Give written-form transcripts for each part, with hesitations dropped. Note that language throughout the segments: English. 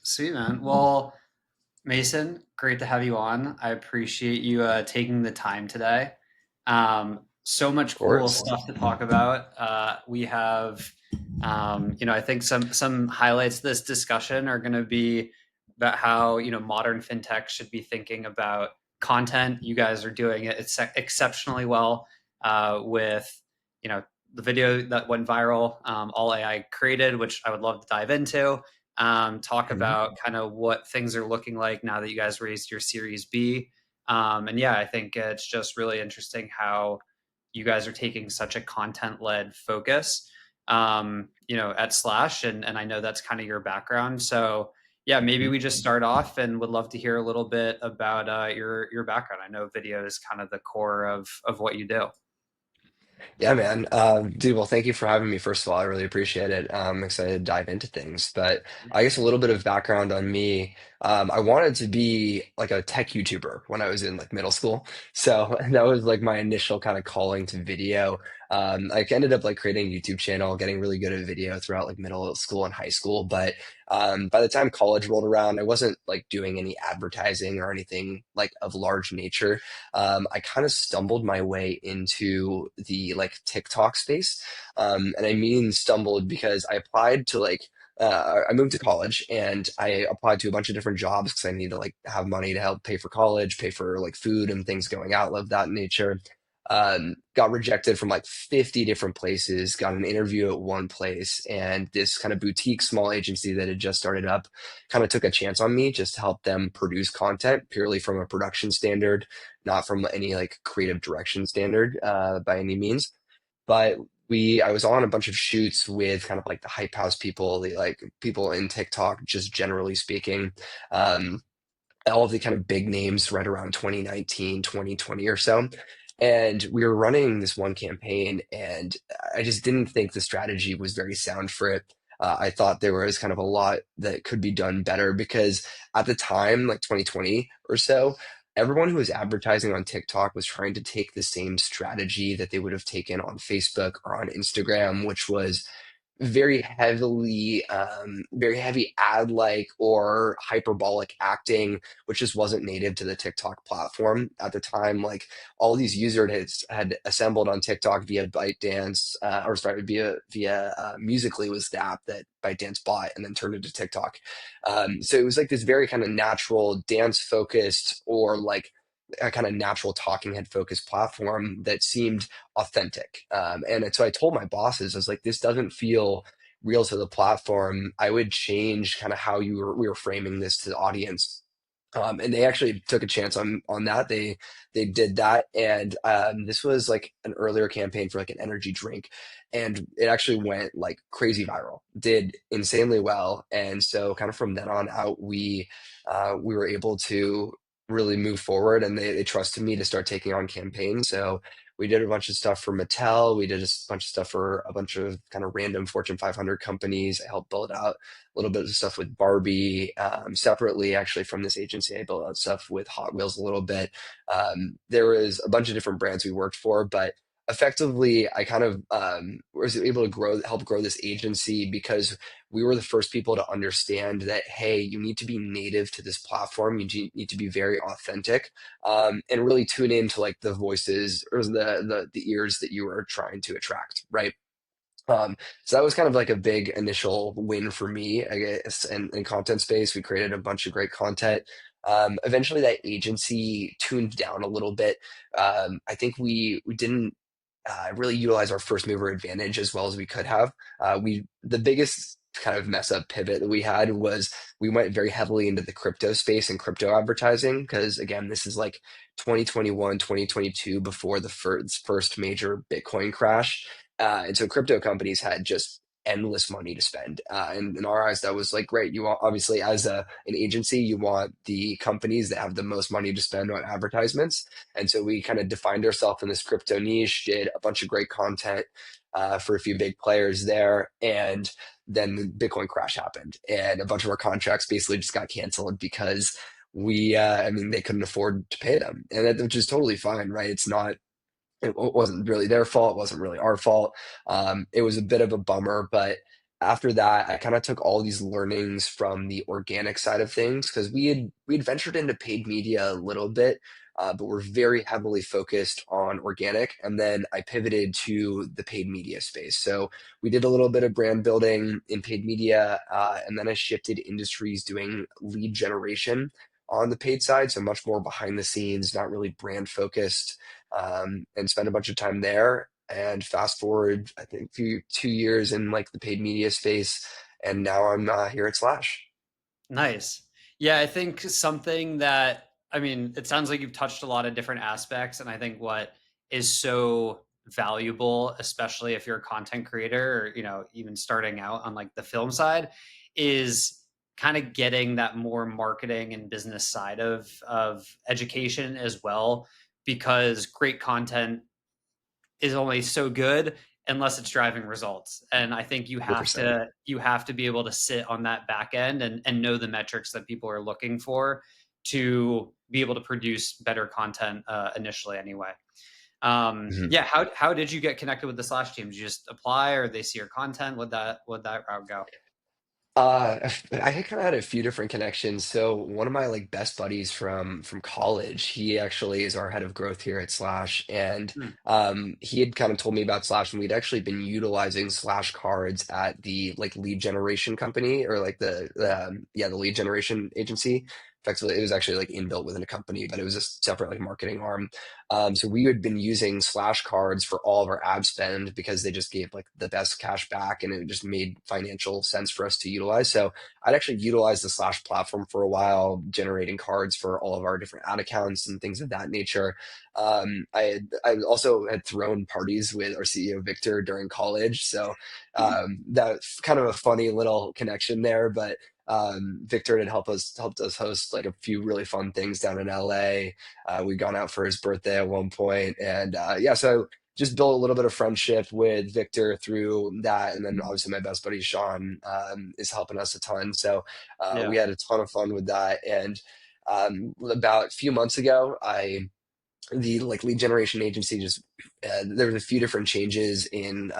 Sweet, man. Well, Mason, great to have you on. I appreciate you taking the time today. So Of much cool course. stuff to talk about. We have, I think some highlights of this discussion are going to be about how modern fintech should be thinking about content. You guys are doing it exceptionally well with you know the video that went viral, all AI created, which I would love to dive into. Talk Mhm. about kind of what things are looking like now that you guys raised your Series B. And yeah, I think it's just really interesting how you guys are taking such a content led focus, at Slash. And I know that's kind of your background. So yeah, maybe we just start off and would love to hear a little bit about your background. I know video is kind of the core of what you do. Yeah, man. Dude, well, thank you for having me. First of all, I really appreciate it. I'm excited to dive into things. But I guess a little bit of background on me. I wanted to be like a tech YouTuber when I was in like middle school. So that was like my initial kind of calling to video. I ended up like creating a YouTube channel, getting really good at video throughout like middle school and high school. But by the time college rolled around, I wasn't like doing any advertising or anything like of large nature. I kind of stumbled my way into the like TikTok space. And I mean stumbled because I applied to I moved to college and I applied to a bunch of different jobs because I need to like have money to help pay for college, pay for like food and things going out of that nature. Got rejected from like 50 different places, got an interview at one place, and this kind of boutique small agency that had just started up kind of took a chance on me just to help them produce content purely from a production standard, not from any like creative direction standard by any means. But I was on a bunch of shoots with kind of like the hype house people, the like people in TikTok, just generally speaking. Um, all of the kind of big names right around 2019, 2020 or so. And we were running this one campaign, and I just didn't think the strategy was very sound for it. I thought there was kind of a lot that could be done better because at the time, like 2020 or so, everyone who was advertising on TikTok was trying to take the same strategy that they would have taken on Facebook or on Instagram, which was very heavy ad like or hyperbolic acting, which just wasn't native to the TikTok platform at the time. Like all these users had assembled on TikTok via ByteDance, or sorry, via Musically was the app that ByteDance bought and then turned into TikTok. So it was like this very kind of natural dance focused or like a kind of natural talking head focused platform that seemed authentic. And so I told my bosses, I was like, this doesn't feel real to the platform. I would change kind of how we were framing this to the audience. And they actually took a chance on that. They did that, and this was like an earlier campaign for like an energy drink, and it actually went like crazy viral. Did insanely well, and so kind of from then on out, we were able to really move forward, and they trusted me to start taking on campaigns. So we did a bunch of stuff for Mattel. We did a bunch of stuff for a bunch of kind of random Fortune 500 companies. I helped build out a little bit of stuff with Barbie. Separately, actually, from this agency, I built out stuff with Hot Wheels a little bit. There was a bunch of different brands we worked for, but effectively, I kind of was able to help grow this agency because we were the first people to understand that, hey, you need to be native to this platform. Need to be very authentic, and really tune into like the voices or the ears that you are trying to attract, right? So that was kind of like a big initial win for me, I guess, in content space. We created a bunch of great content. Eventually, that agency tuned down a little bit. I think we didn't really utilize our first mover advantage as well as we could have. The biggest kind of mess up pivot that we had was we went very heavily into the crypto space and crypto advertising because again, this is like 2021, 2022 before the first major Bitcoin crash. And so crypto companies had just endless money to spend. And in our eyes, that was like great. You want, obviously, as an agency, you want the companies that have the most money to spend on advertisements. And so we kind of defined ourselves in this crypto niche, did a bunch of great content for a few big players there. And then the Bitcoin crash happened, and a bunch of our contracts basically just got canceled because I mean, they couldn't afford to pay them, and which is totally fine, right? It wasn't really their fault. It wasn't really our fault. It was a bit of a bummer, but after that, I kind of took all these learnings from the organic side of things because we had ventured into paid media a little bit, but we're very heavily focused on organic. And then I pivoted to the paid media space. So we did a little bit of brand building in paid media, and then I shifted industries doing lead generation on the paid side, so much more behind the scenes, not really brand focused, and spent a bunch of time there. And fast forward, I think, 2 years in like the paid media space, and now I'm here at Slash. Nice. Yeah, I think something that, I mean, it sounds like you've touched a lot of different aspects, and I think what is so valuable, especially if you're a content creator or, even starting out on like the film side, is kind of getting that more marketing and business side of education as well, because great content is only so good unless it's driving results. And I think you have 100%. to be able to sit on that back end and know the metrics that people are looking for to be able to produce better content initially anyway. Yeah, how did you get connected with the Slash team? Did you just apply or they see your content? Would that route go? I kind of had a few different connections. So one of my like best buddies from college, he actually is our head of growth here at Slash, and Hmm. he had kind of told me about Slash, and we'd actually been utilizing Slash cards at the like lead generation company or like the lead generation agency. Effectively, it was actually like inbuilt within a company, but it was a separate like marketing arm. So we had been using Slash cards for all of our ad spend because they just gave like the best cash back and it just made financial sense for us to utilize. So I'd actually utilized the Slash platform for a while, generating cards for all of our different ad accounts and things of that nature. I also had thrown parties with our CEO Victor during college, so that's kind of a funny little connection there. But Victor had helped us host like a few really fun things down in LA. We'd gone out for his birthday at one point, and yeah, so just built a little bit of friendship with Victor through that, and then obviously my best buddy Sean is helping us a ton. So we Yeah. had a ton of fun with that, and about a few months ago, the like lead generation agency just there was a few different changes in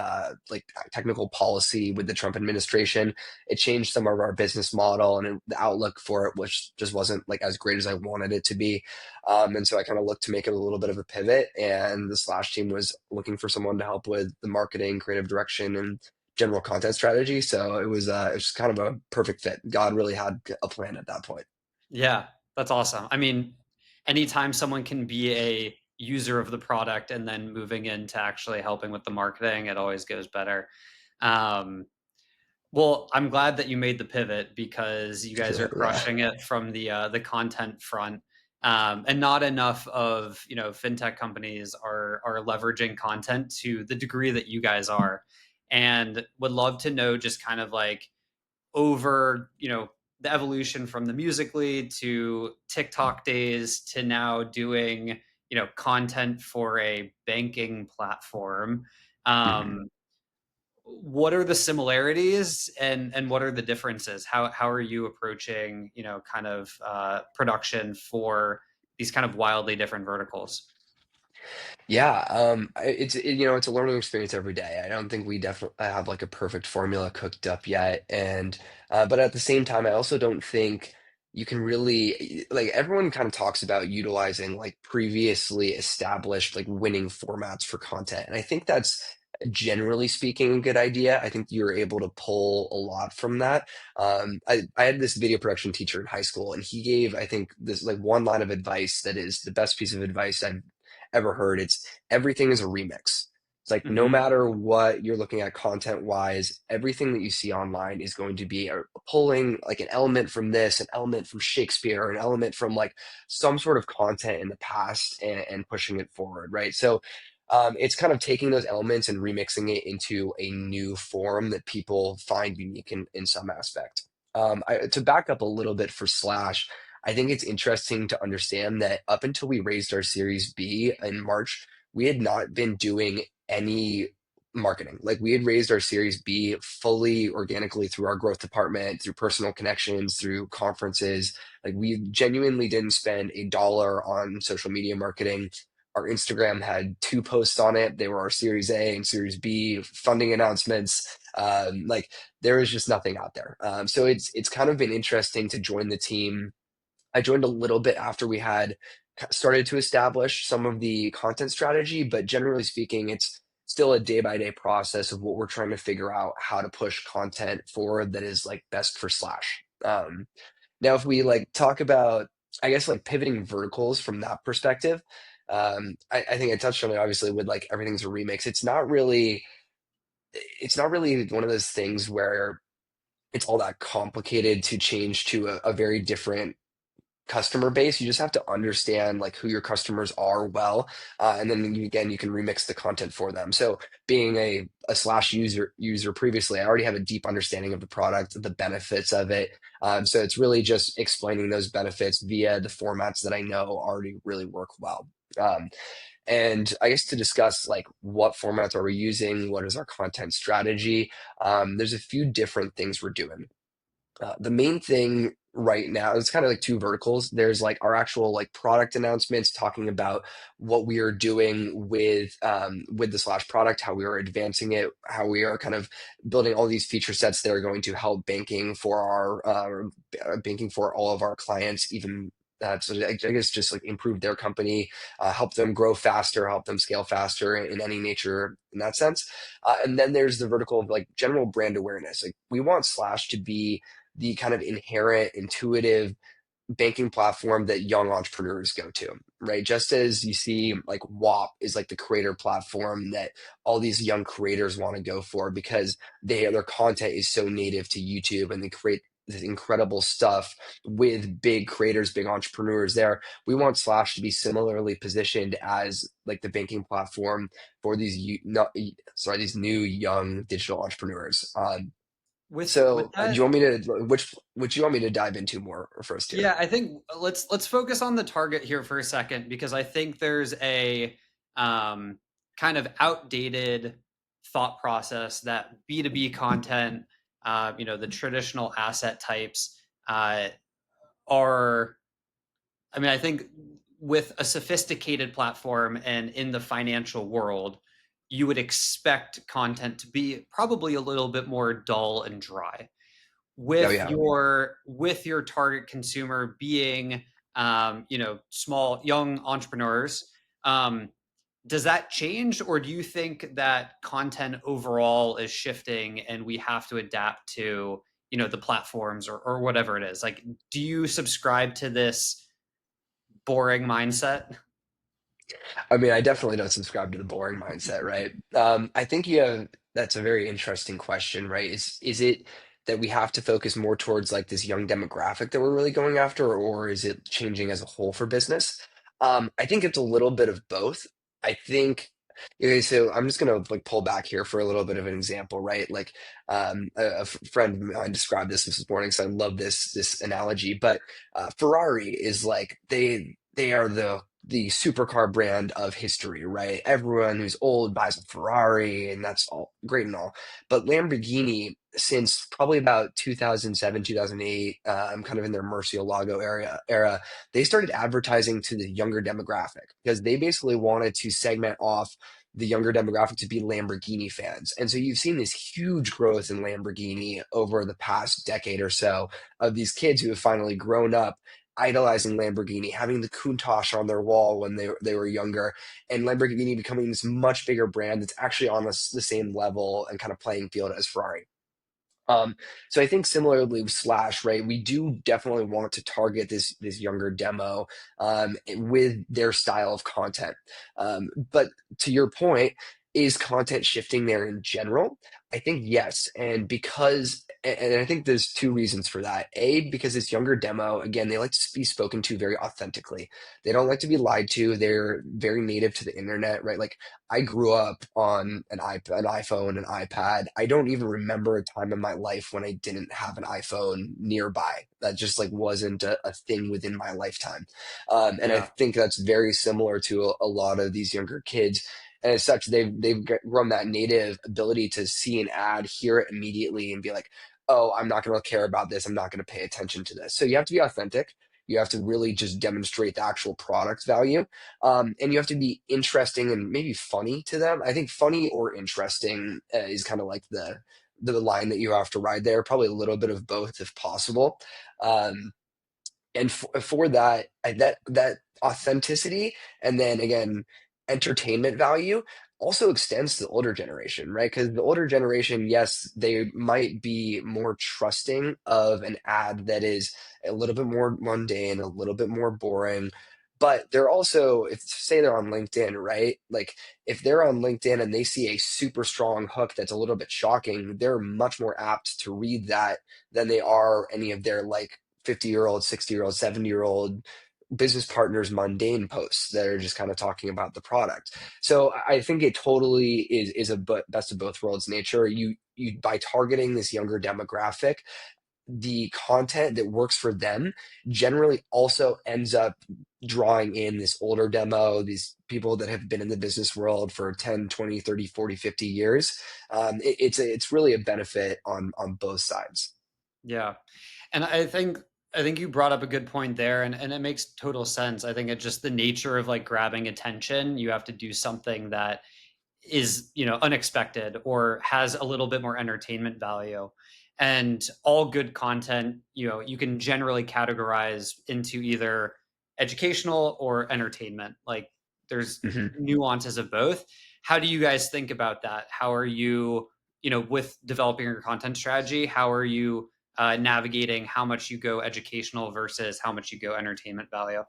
like technical policy with the Trump administration. It changed some of our business model and the outlook for it, which just wasn't like as great as I wanted it to be. And so I kind of looked to make it a little bit of a pivot, and the Slash team was looking for someone to help with the marketing, creative direction, and general content strategy. So it was kind of a perfect fit. God really had a plan at that point. Yeah, that's awesome. I mean, anytime someone can be a user of the product and then moving into actually helping with the marketing, it always goes better. Um, well, I'm glad that you made the pivot because you guys are Yeah. crushing it from the content front. And not enough of fintech companies are leveraging content to the degree that you guys are, and would love to know just kind of like over the evolution from the Musically to TikTok days to now doing content for a banking platform. Mhm. What are the similarities and what are the differences? How are you approaching kind of production for these kind of wildly different verticals? Yeah, it's a learning experience every day. I don't think we definitely have like a perfect formula cooked up yet, and but at the same time, I also don't think you can really like everyone kind of talks about utilizing like previously established like winning formats for content, and I think that's generally speaking a good idea. I think you're able to pull a lot from that. I had this video production teacher in high school, and he gave I think this like one line of advice that is the best piece of advice I've ever heard. It's everything is a remix. It's like no Hmm. matter what you're looking at content wise, everything that you see online is going to be pulling like an element from this, an element from Shakespeare, or an element from like some sort of content in the past and pushing it forward, right? So it's kind of taking those elements and remixing it into a new form that people find unique in some aspect. To back up a little bit for Slash, I think it's interesting to understand that up until we raised our Series B in March, we had not been doing any marketing. Like we had raised our Series B fully organically through our growth department, through personal connections, through conferences. Like we genuinely didn't spend a dollar on social media marketing. Our Instagram had two posts on it. They were our Series A and Series B funding announcements. Like there was just nothing out there. So it's kind of been interesting to join the team. I joined a little bit after we had started to establish some of the content strategy, but generally speaking, it's still a day by day process of what we're trying to figure out how to push content forward that is like best for Slash. Now, if we like talk about, I guess like pivoting verticals from that perspective, I think I touched on it obviously with like everything's a remix. It's not really one of those things where it's all that complicated to change to a very different customer base. You just have to understand like who your customers are well, and then again you can remix the content for them. So being a Slash user previously, I already have a deep understanding of the product, the benefits of it. So it's really just explaining those benefits via the formats that I know already really work well. And I guess to discuss like what formats are we using, what is our content strategy, there's a few different things we're doing. The main thing right now is kind of like two verticals. There's like our actual like product announcements talking about what we are doing with the Slash product, how we are advancing it, how we are kind of building all these feature sets that are going to help banking for all of our clients, even so I guess just like improve their company, help them grow faster, help them scale faster in any nature in that sense. And then there's the vertical of like general brand awareness. Like we want Slash to be the kind of inherent, intuitive banking platform that young entrepreneurs go to, right? Just as you see, like WAP is like the creator platform that all these young creators want to go for because their content is so native to YouTube and they create this incredible stuff with big creators, big entrepreneurs there. We want Slash to be similarly positioned as like the banking platform for these these new young digital entrepreneurs. With So, do you that, want me to which you want me to dive into more first here? yeah, I think let's focus on the target here for a second because I think there's a um, kind of outdated thought process that B2B content, the traditional asset types, uh, are. I mean, I think with a sophisticated platform and in the financial world, you would expect content to be probably a little bit more dull and dry Oh with yeah. your target consumer being small young entrepreneurs. Does that change, or do you think that content overall is shifting and we have to adapt to the platforms or whatever it is? Like, do you subscribe to this boring mindset? I mean, I definitely don't subscribe to the boring mindset, right? I think you have that's a very interesting question, right? Is it that we have to focus more towards like this young demographic that we're really going after, or is it changing as a whole for business? I think it's a little bit of both. I think okay, so I'm just gonna like pull back here for a little bit of an example, right? Like a friend of mine described this morning, so I love this analogy. But Ferrari is like they are the supercar brand of history, right? Everyone who's old buys a Ferrari, and that's all great and all. But Lamborghini, since probably about 2007, 2008, kind of in their Murcielago era, they started advertising to the younger demographic because they basically wanted to segment off the younger demographic to be Lamborghini fans. And so you've seen this huge growth in Lamborghini over the past decade or so of these kids who have finally grown up idolizing Lamborghini, having the Countach on their wall when they were younger, and Lamborghini becoming this much bigger brand that's actually on the same level and kind of playing field as Ferrari. Um, so I think similarly with Slash, right, we do definitely want to target this younger demo with their style of content. But to your point, is content shifting there in general? I think yes, and and I think there's two reasons for that. A, because this younger demo, again, they like to be spoken to very authentically. They don't like to be lied to. They're very native to the internet, right? Like I grew up on an iPhone, an iPad. I don't even remember a time in my life when I didn't have an iPhone nearby. That just like wasn't a thing within my lifetime. And I Yeah. think that's very similar to a lot of these younger kids. And as such, they've grown that native ability to see an ad, hear it immediately, and be like, "Oh, I'm not going to care about this. I'm not going to pay attention to this." So you have to be authentic. You have to really just demonstrate the actual product value. And you have to be interesting and maybe funny to them. I think funny or interesting is kind of like the line that you have to ride there. Probably a little bit of both if possible. Um, and for that that authenticity, and then again entertainment value also extends to the older generation, right? Because the older generation, yes, they might be more trusting of an ad that is a little bit more mundane, a little bit more boring, but they're also, if say they're on LinkedIn, right? Like if they're on LinkedIn and they see a super strong hook that's a little bit shocking, they're much more apt to read that than they are any of their like 50-year-old, 60-year-old, 70-year-old business partners mundane posts that are just kind of talking about the product. So I think it totally is a best of both worlds nature. You by targeting this younger demographic, the content that works for them generally also ends up drawing in this older demo, these people that have been in the business world for 10, 20, 30, 40, 50 years. It's really a benefit on both sides. Yeah. And I think you brought up a good point there, and it makes total sense. I think it's just the nature of like grabbing attention. You have to do something that is, unexpected or has a little bit more entertainment value. And all good content, you can generally categorize into either educational or entertainment. Like there's Mhm. nuances of both. How do you guys think about that? How are you, with developing your content strategy, how are you navigating how much you go educational versus how much you go entertainment value?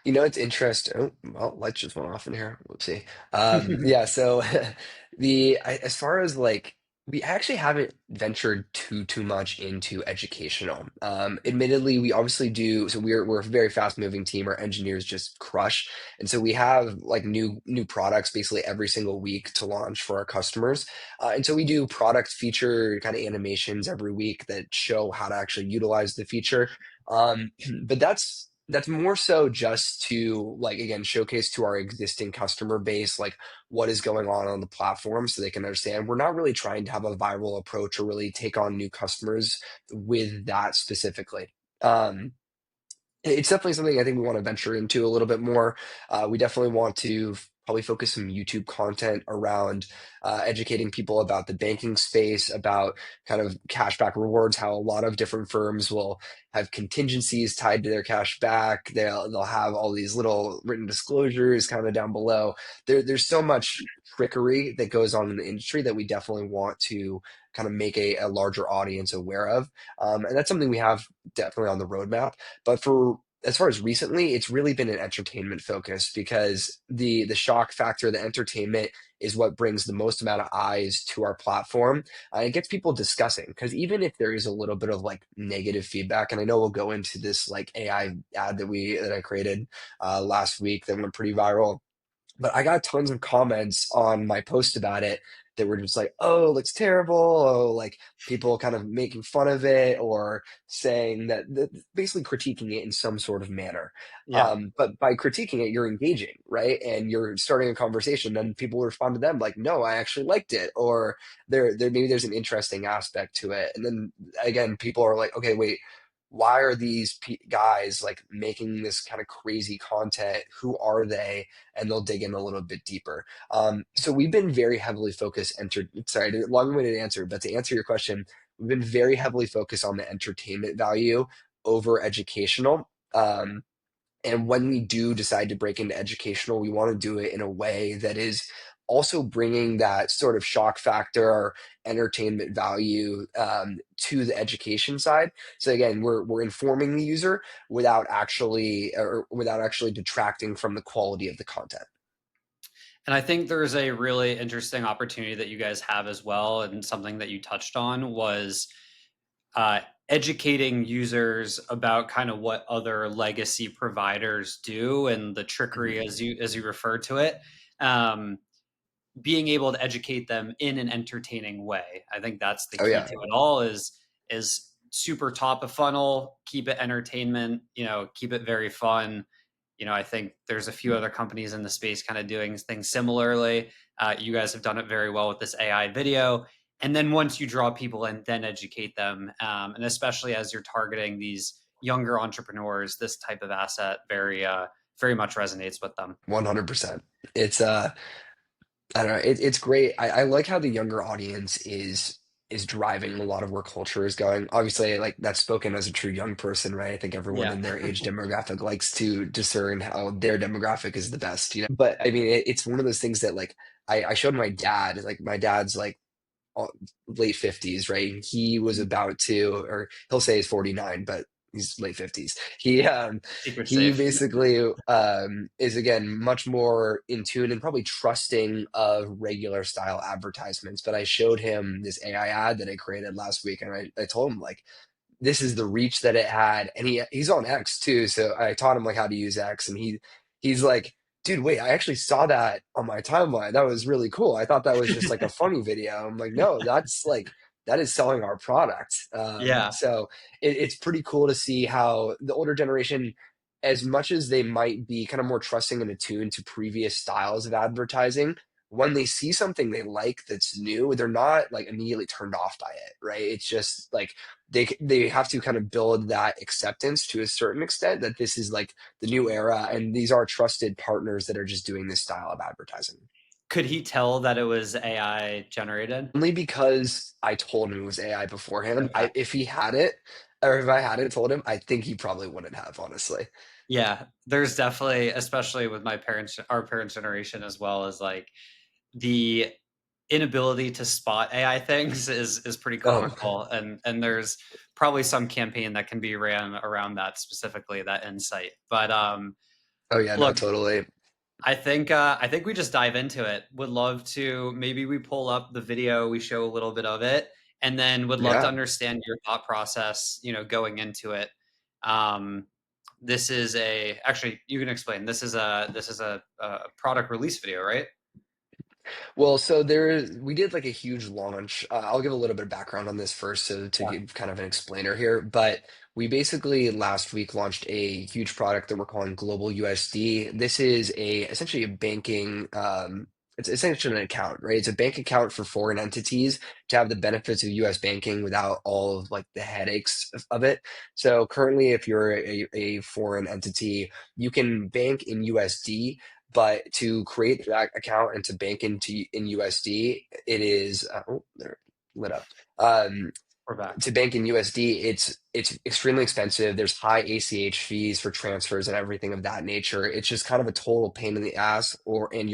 It's interesting. Oh, well, lights just went off in here. Whoopsie. Yeah, so as far as like we actually haven't ventured too much into educational. Admittedly, we obviously do. So we're a very fast moving team. Our engineers just crush, and so we have like new products basically every single week to launch for our customers. And so we do product feature kind of animations every week that show how to actually utilize the feature. But that's more so just to like again showcase to our existing customer base like what is going on the platform so they can understand. We're not really trying to have a viral approach or really take on new customers with that specifically. It's definitely something I think we want to venture into a little bit more. We definitely want to probably focus some YouTube content around educating people about the banking space, about kind of cashback rewards, how a lot of different firms will have contingencies tied to their cash back. They'll have all these little written disclosures kind of down below. There's so much trickery that goes on in the industry that we definitely want to kind of make a larger audience aware of. And that's something we have definitely on the roadmap. But for as far as recently, it's really been an entertainment focus because the shock factor, the entertainment is what brings the most amount of eyes to our platform. It gets people discussing because even if there is a little bit of like negative feedback, and I know we'll go into this like AI ad that I created last week that went pretty viral, but I got tons of comments on my post about it that were just like, "Oh, it looks terrible." Oh, like people kind of making fun of it or saying that basically critiquing it in some sort of manner. Yeah. But by critiquing it, you're engaging, right? And you're starting a conversation. Then people respond to them like, "No, I actually liked it," or there maybe there's an interesting aspect to it. And then again, people are like, "Okay, wait." Why are these guys like making this kind of crazy content? Who are they? And they'll dig in a little bit deeper. So we've been very heavily focused. Sorry, long-winded answer, but to answer your question, we've been very heavily focused on the entertainment value over educational. And when we do decide to break into educational, we want to do it in a way that is also bringing that sort of shock factor or entertainment value to the education side. So again, we're informing the user without actually detracting from the quality of the content. And I think there's a really interesting opportunity that you guys have as well, and something that you touched on was educating users about kind of what other legacy providers do and the Mhm. trickery, as you refer to it. Um, Being able to educate them in an entertaining way. I think that's the Oh key yeah. to it all is super top of funnel, keep it entertainment, keep it very fun. I think there's a few other companies in the space kind of doing things similarly. You guys have done it very well with this AI video. And then once you draw people in, then educate them. And especially as you're targeting these younger entrepreneurs, this type of asset very much resonates with them. 100%. It's I don't know. It's great. I like how the younger audience is driving a lot of where culture is going. Obviously, like that's spoken as a true young person, right? I think everyone Yeah. in their age demographic likes to discern how their demographic is the best, you know. But I mean, it's one of those things that like I showed my dad. Like my dad's like uh, late 50s, right? He was about to, or he'll say he's 49, but he's late 50s. Secret He safe. basically is again much more in tune and probably trusting of regular style advertisements. But I showed him this AI ad that I created last week, and I told him like this is the reach that it had, and he's on X too, so I taught him like how to use X, and he's like, dude, wait, I actually saw that on my timeline. That was really cool. I thought that was just like a funny video. I'm like, no, that's like that is selling our product. Yeah. So it's pretty cool to see how the older generation, as much as they might be kind of more trusting and attuned to previous styles of advertising, when they see something they like that's new, they're not like immediately turned off by it, right? It's just like they have to kind of build that acceptance to a certain extent that this is like the new era and these are trusted partners that are just doing this style of advertising. Could he tell that it was AI generated? Only because I told him it was AI beforehand. Okay. If he had it, or if I hadn't told him, I think he probably wouldn't have, honestly. Yeah, there's definitely, especially with my parents, our parents' generation, as well as like the inability to spot AI things is pretty Oh, comical, and there's probably some campaign that can be ran around that specifically, that insight. But oh yeah, no, look, totally. I think we just dive into it. Would love to, maybe we pull up the video, we show a little bit of it, and then would love to Yeah. understand your thought process, going into it. Um, this is a, actually, you can explain. This is a product release video, right? Well, so we did like a huge launch. I'll give a little bit of background on this first, so to Yeah. give kind of an explainer here. But we basically last week launched a huge product that we're calling Global USD. This is a essentially a banking. It's essentially an account, right? It's a bank account for foreign entities to have the benefits of U.S. banking without all of like the headaches of it. So currently, if you're a foreign entity, you can bank in USD, but to create that account and to bank in USD, it is oh, they're lit up. We're back. To bank in USD, it's extremely expensive. There's high ACH fees for transfers and everything of that nature. It's just kind of a total pain in the ass, and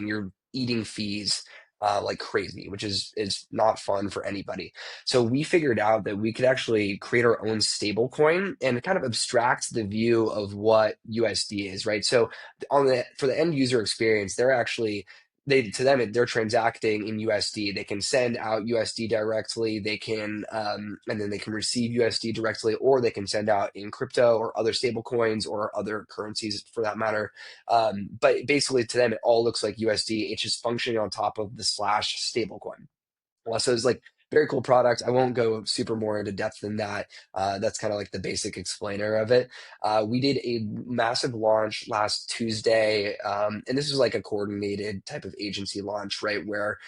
you're eating fees like crazy, which is not fun for anybody. So we figured out that we could actually create our own stable coin and kind of abstract the view of what USD is, right? So on the for the end user experience, they're transacting in USD. They can send out USD directly. They can and then they can receive USD directly, or they can send out in crypto or other stable coins or other currencies for that matter. But basically, to them, it all looks like USD. It's just functioning on top of the slash stablecoin. Well, so it's like very cool product. I won't go super more into depth than that. That's kind of like the basic explainer of it. We did a massive launch last Tuesday, and this was like a coordinated type of agency launch, right? Where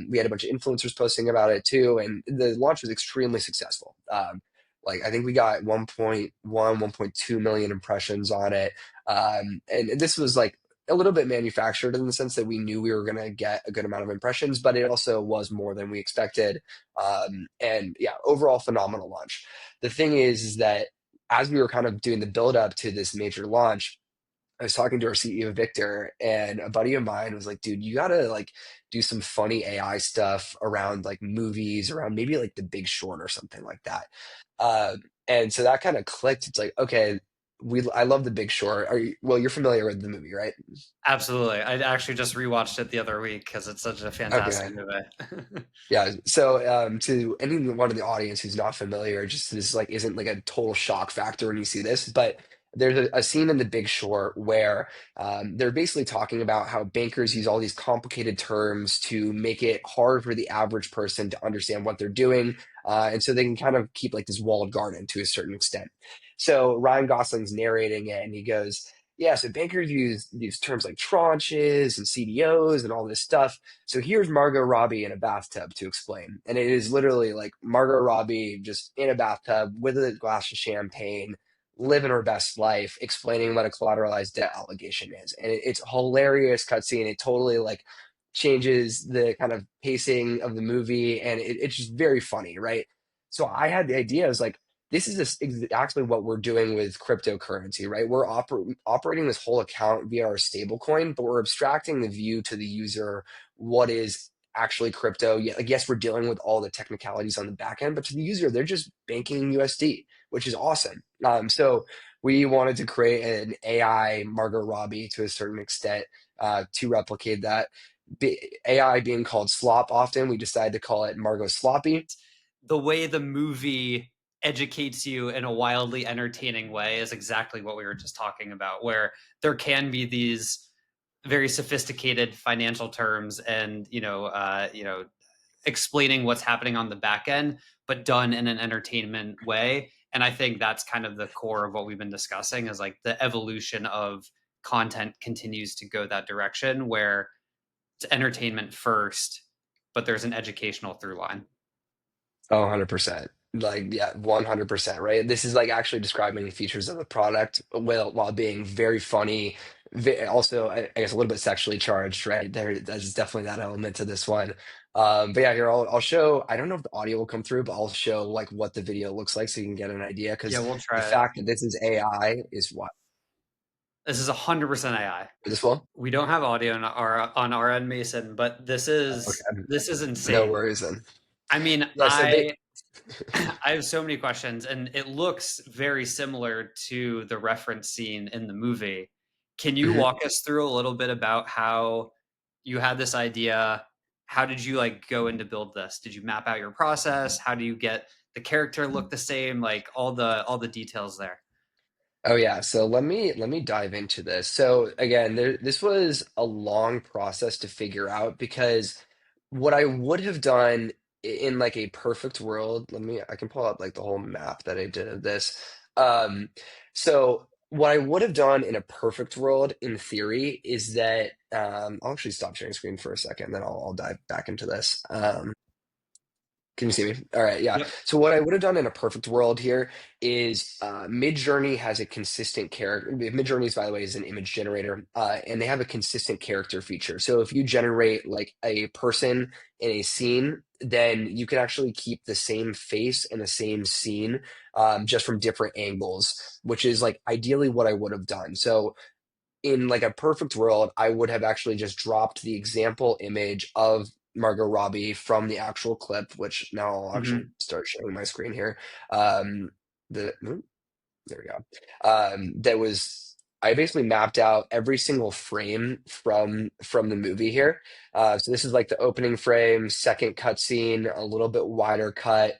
we had a bunch of influencers posting about it too, and the launch was extremely successful. Like I think we got 1.2 million impressions on it, and this was like a little bit manufactured in the sense that we knew we were going to get a good amount of impressions, but it also was more than we expected. And yeah, overall phenomenal launch. The thing is that as we were kind of doing the build up to this major launch, I was talking to our CEO Victor, and a buddy of mine was like, "Dude, you gotta like do some funny AI stuff around like movies, around maybe like The Big Short or something like that." And so that kind of clicked. It's like, okay, I love The Big Short. You're familiar with the movie, right? Absolutely. I actually just rewatched it the other week because it's such a fantastic Okay. movie. Yeah. So to anyone in the audience who's not familiar, just this like isn't like a total shock factor when you see this, but there's a scene in The Big Short where they're basically talking about how bankers use all these complicated terms to make it hard for the average person to understand what they're doing, and so they can kind of keep like this walled garden to a certain extent. So Ryan Gosling's narrating it, and he goes, Yeah, so bankers use terms like tranches and CDOs and all this stuff. So here's Margot Robbie in a bathtub to explain. And it is literally like Margot Robbie just in a bathtub with a glass of champagne, living her best life, explaining what a collateralized debt allegation is. And it's a hilarious cutscene. It totally like changes the kind of pacing of the movie, and it's just very funny, right? So I had the idea, I was like, this is exactly what we're doing with cryptocurrency, right? We're operating this whole account via our stablecoin, but we're abstracting the view to the user what is actually crypto. Yeah, like yes, we're dealing with all the technicalities on the back end, but to the user, they're just banking USD, which is awesome. So we wanted to create an AI Margot Robbie to a certain extent to replicate that. AI being called slop often, we decided to call it Margot Sloppy. The way the movie educates you in a wildly entertaining way is exactly what we were just talking about, where there can be these very sophisticated financial terms and explaining what's happening on the back end, but done in an entertainment way. And I think that's kind of the core of what we've been discussing is like the evolution of content continues to go that direction where it's entertainment first, but there's an educational through line. Oh, 100%. Like, yeah, 100%, right? This is like actually describing the features of the product while being very funny. Also, I guess a little bit sexually charged, right? There's definitely that element to this one. But yeah, here I'll show. I don't know if the audio will come through, but I'll show like what the video looks like so you can get an idea. Yeah, Because we'll the try it. fact that this is AI is what This is 100% AI. this one. We don't have audio on our end, Mason, but Okay, this is no insane. worries then. I mean, Yeah, so they. I have so many questions, and it looks very similar to the reference scene in the movie. Can you Mhm. walk us through a little bit about how you had this idea? How did you like go in to build this? Did you map out your process? How do you get the character look the same? Like all the details there. Oh yeah, so let me dive into this. So again, this was a long process to figure out because what I would have done in like a perfect world, I can pull up like the whole map that I did of this. Um, so what I would have done in a perfect world, in theory, is that I'll actually stop sharing screen for a second, then I'll dive back into this. Can you see me? All right, yeah. Yep. So what I would have done in a perfect world here is Midjourney has a consistent character. Midjourney, by the way, is an image generator, and they have a consistent character feature. So if you generate like a person in a scene, then you can actually keep the same face and the same scene just from different angles, which is like ideally what I would have done. So in like a perfect world, I would have actually just dropped the example image of Margot Robbie from the actual clip, which now I'll actually Hmm. start sharing my screen here. Um, there we go. That was I basically mapped out every single frame from the movie here. So this is like the opening frame, second cutscene, a little bit wider cut,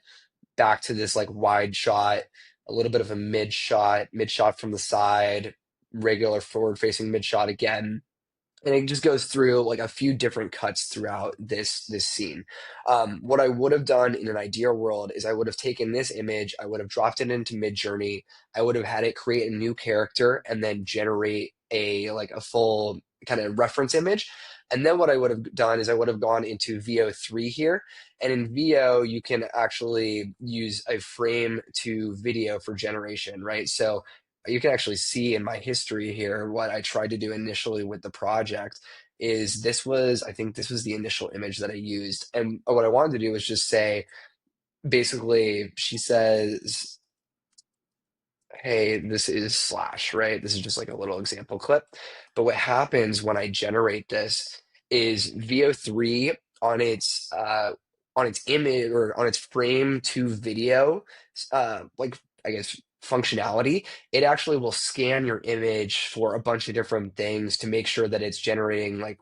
back to this like wide shot, a little bit of a mid shot from the side, regular forward facing mid shot again, and it just goes through like a few different cuts throughout this scene. What I would have done in an ideal world is I would have taken this image, I would have dropped it into Midjourney, I would have had it create a new character and then generate a full kind of reference image. And then what I would have done is I would have gone into VO3 here. And in VO, you can actually use a frame to video for generation, right? So you can actually see in my history here what I tried to do initially with the project is I think this was the initial image that I used. And what I wanted to do was just say, basically, she says, hey, this is slash, right? This is just like a little example clip. But what happens when I generate this is VO3 on its image or on its frame to video, like I guess functionality, it actually will scan your image for a bunch of different things to make sure that it's generating like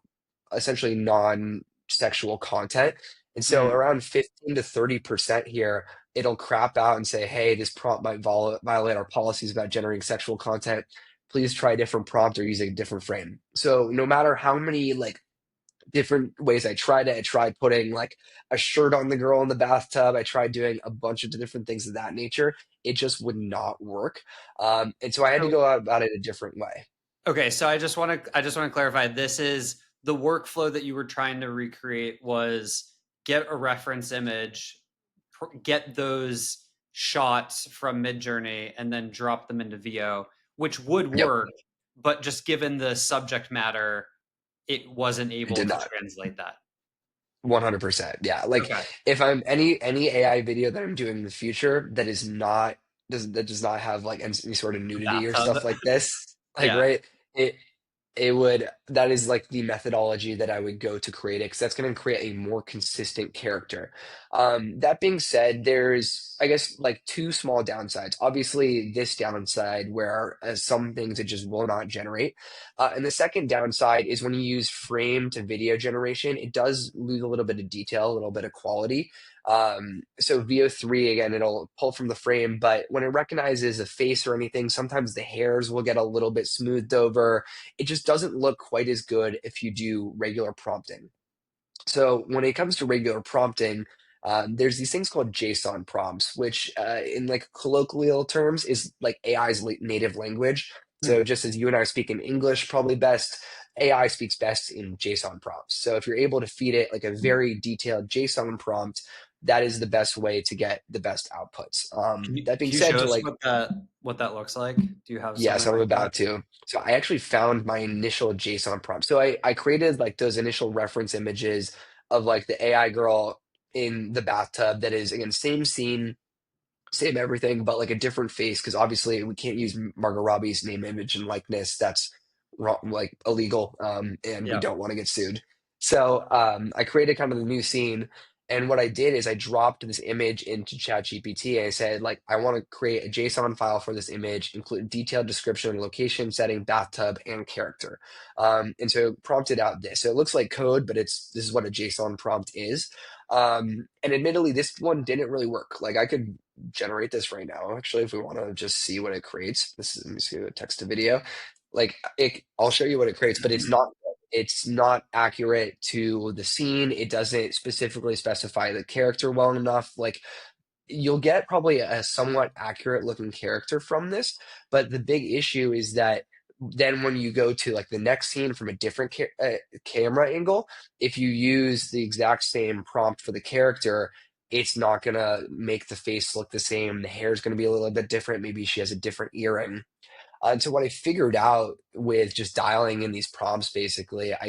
essentially non-sexual content. And so Mm. around 15 to 30% here, it'll crap out and say, hey, this prompt might violate our policies about generating sexual content. Please try a different prompt or use a different frame. So no matter how many like different ways I tried it, I tried putting like a shirt on the girl in the bathtub. I tried doing a bunch of different things of that nature. It just would not work. And so I had to So go out about it a different way. Okay, so I just want to clarify. This is the workflow that you were trying to recreate was get a reference image, get those shots from Midjourney, and then drop them into VO, which would Yep, work, but just given the subject matter, it wasn't it able did to not. translate that. 100%. Yeah. Like Okay, if I'm any AI video that I'm doing in the future that is not that does not have like any sort of the nudity or bathtub. stuff like this, like Yeah. right, it it would that is like the methodology that I would go to create it because that's going to create a more consistent character. That being said, there's I guess like two small downsides. Obviously, this downside where some things it just will not generate. And the second downside is when you use frame to video generation, it does lose a little bit of detail, a little bit of quality. So VO3, again, it'll pull from the frame, but when it recognizes a face or anything, sometimes the hairs will get a little bit smoothed over. It just doesn't look quite as good if you do regular prompting. So when it comes to regular prompting, there's these things called JSON prompts, which in like colloquial terms is like AI's native language. So Hmm. just as you and I speak in English probably best, AI speaks best in JSON prompts. So if you're able to feed it like a very detailed JSON prompt, that is the best way to get the best outputs. Can you That being can you said, show to us like what that looks like? Do you have yes, something I'm like that? about to. So I actually found my initial JSON prompt. So I created like those initial reference images of like the AI girl in the bathtub that is again same scene, same everything, but like a different face because obviously we can't use Margot Robbie's name, image, and likeness. That's wrong, like illegal, and we Yeah. don't want to get sued. So I created kind of the new scene, and what I did is I dropped this image into ChatGPT and I said like I want to create a JSON file for this image, include detailed description, location, setting, bathtub, and character. And so it prompted out this. So it looks like code, but this is what a JSON prompt is. And admittedly, this one didn't really work. Like I could generate this right now, actually, if we want to just see what it creates. This is let me see a text to video. Like I'll show you what it creates, but it's not accurate to the scene. It doesn't specifically specify the character well enough. Like you'll get probably a somewhat accurate looking character from this, but the big issue is that then when you go to like the next scene from a different camera angle, if you use the exact same prompt for the character, it's not gonna make the face look the same. The hair is gonna be a little bit different. Maybe she has a different earring. And so what I figured out with just dialing in these prompts, basically, I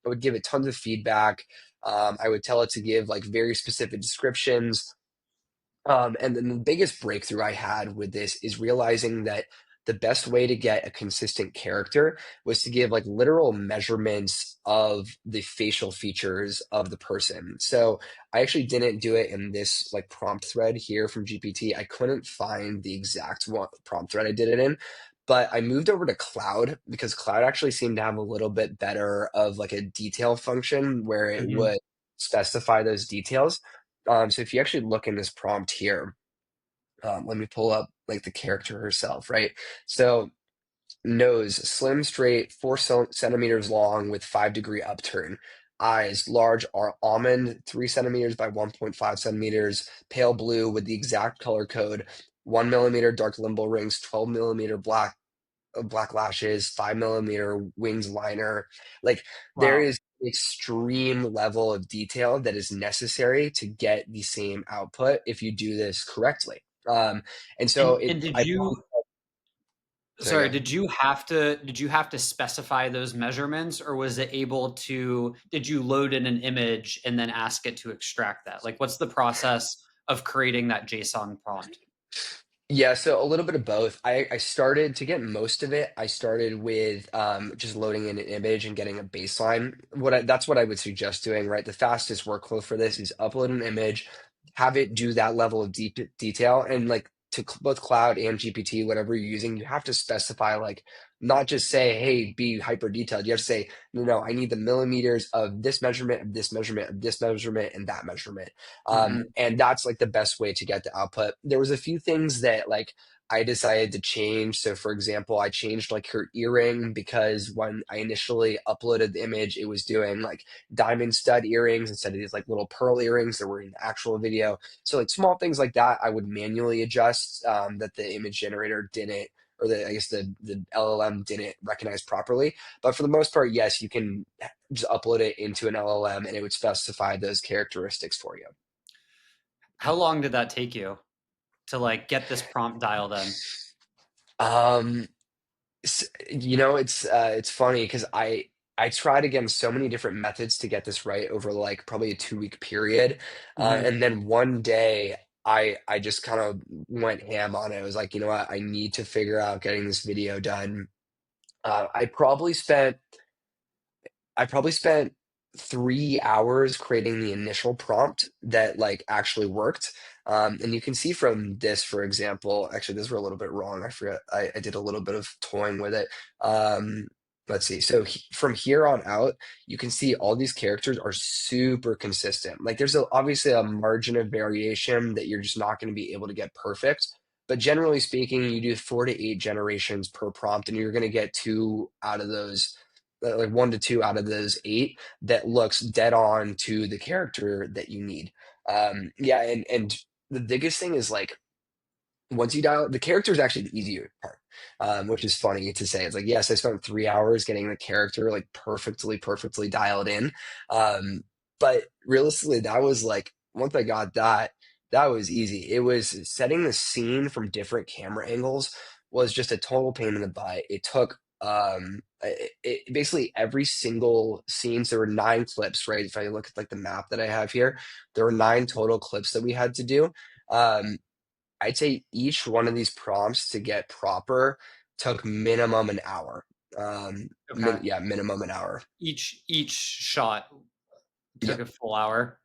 would give it tons of feedback. I would tell it to give like very specific descriptions, and then the biggest breakthrough I had with this is realizing that the best way to get a consistent character was to give like literal measurements of the facial features of the person. So I actually didn't do it in this like prompt thread here from GPT. I couldn't find the exact one, prompt thread I did it in, but I moved over to Cloud because Cloud actually seemed to have a little bit better of like a detail function where it Mhm. would specify those details. So if you actually look in this prompt here, let me pull up like the character herself, right? So nose, slim, straight, 4 centimeters long with 5-degree upturn. Eyes, large almond, 3 centimeters by 1.5 centimeters, pale blue with the exact color code. 1 millimeter dark limbal rings, 12 millimeter black lashes, 5 millimeter wings liner. Like there Wow. is extreme level of detail that is necessary to get the same output if you do this correctly. And so And did I, you sorry, sorry, go. did you have to specify those measurements, or was it able to did you load in an image and then ask it to extract that? Like what's the process of creating that JSON prompt? Yeah, so a little bit of both. I started to get most of it. I started with just loading in an image and getting a baseline. That's what I would suggest doing, right? The fastest workflow for this is upload an image, have it do that level of deep detail, and like to both cloud and GPT, whatever you're using, you have to specify like not just say, hey, be hyper detailed. You have to say, no, no, I need the millimeters of this measurement, of this measurement, of this measurement, and that measurement. Mhm. And that's like the best way to get the output. There was a few things that like I decided to change. So, for example, I changed like her earring because when I initially uploaded the image, it was doing like diamond stud earrings instead of these like little pearl earrings that were in the actual video. So, like small things like that, I would manually adjust that the image generator didn't, or I guess the LLM didn't recognize properly. But for the most part, yes, you can just upload it into an LLM and it would specify those characteristics for you. How long did that take you to like get this prompt dialed in? Um, it's funny because I tried again so many different methods to get this right over like probably a 2 week period, Hmm. and then one day I just kind of went ham on it. I was like, you know what, I need to figure out getting this video done. I probably spent 3 hours creating the initial prompt that like actually worked. And you can see from this, for example, actually, these were a little bit wrong. I forgot. I did a little bit of toying with it. Um, let's see. So from here on out, you can see all these characters are super consistent. Like there's obviously a margin of variation that you're just not going to be able to get perfect. But generally speaking, you do 4 to 8 generations per prompt, and you're going to get two out of those, like 1 to 2 out of those 8 that looks dead on to the character that you need. Yeah, and the biggest thing is like once you dial the character is actually the easier part, which is funny to say. It's like, yes, I spent 3 hours getting the character like perfectly dialed in. Um, but realistically, that was like once I got that, that was easy. It was setting the scene from different camera angles was just a total pain in the butt. It took basically every single scene. So there were 9 clips, right? If I look at like the map that I have here, there were 9 total clips that we had to do. Um, I'd say each one of these prompts to get proper took minimum an hour. Okay. Yeah, minimum an hour. Each shot took Yep. a full hour.